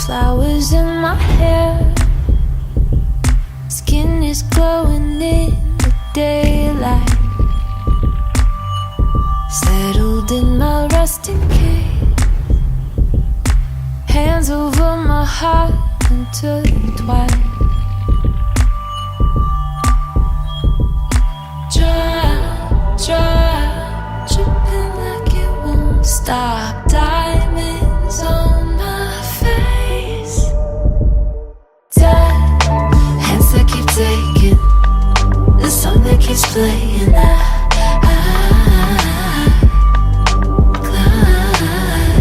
Flowers in my hair, skin is glowing in the daylight. Settled in my resting cage, hands over my heart intertwined. Dry, dripping like it won't stop. Diamonds on my face. Dead hands that keep taking the song that keeps playing. I climb.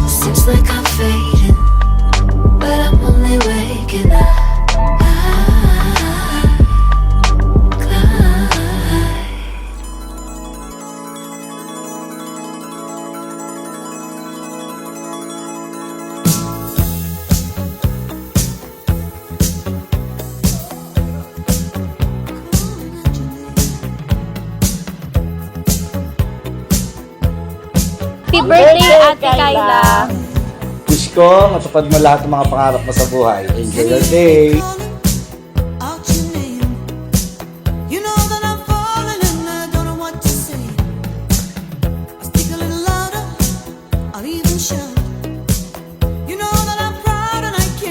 Seems like I'm fading, but I'm only waking up. Happy birthday, Ate Kayla! Wish ko, matupad mo lahat ng mga pangarap mo sa buhay. Enjoy your day!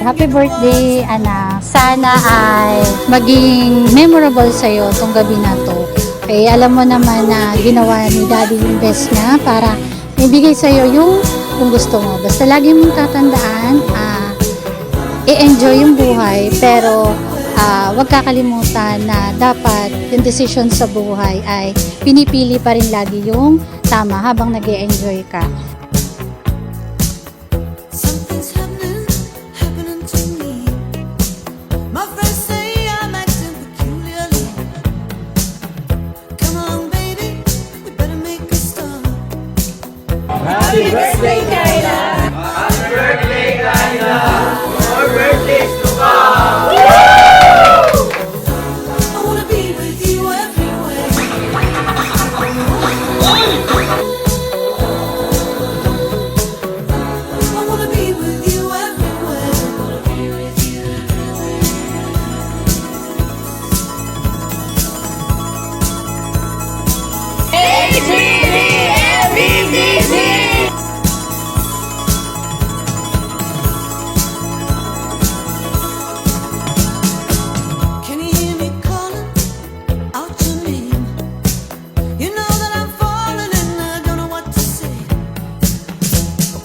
Happy birthday, anak. Sana ay maging memorable sa'yo itong gabi na to. Eh, alam mo naman na ginawa ni Daddy yung best niya para ibigay sa'yo yung kung gusto mo. Basta lagi mong tatandaan, i-enjoy yung buhay, pero huwag kakalimutan na dapat yung decision sa buhay ay pinipili pa rin lagi yung tama habang nag-e-enjoy ka. Happy birthday, Kayla! Happy birthday, Kayla! More birthdays to come! I wanna be with you everywhere. I wanna be with you everywhere. Can you hear me calling out your name? You know that I'm falling and I don't know what to say.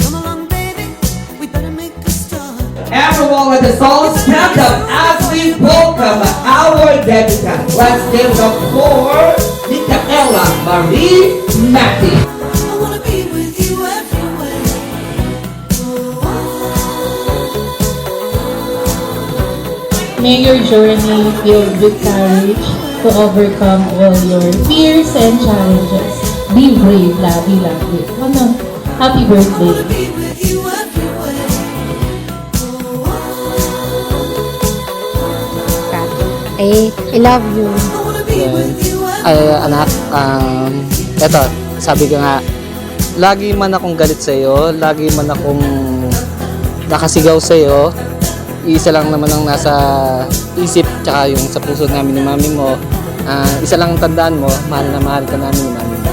Come along, baby, we better make a start. Everyone with the song stand up as we welcome our debutant. Let's give it up for Micaela Marie Matti. I wanna be with you everywhere. May your journey filled with courage to overcome all your fears and challenges. Be brave, love it. Happy birthday. Be with you everywhere. I love you. I wanna be with you everywhere. Ay, anak, eto, sabi ko nga, lagi man akong galit sa'yo, lagi man akong nakasigaw sa'yo, isa lang naman ang nasa isip tsaka yung sa puso namin ni mami mo. Isa lang ang tandaan mo, mahal na mahal ka namin ni mami mo.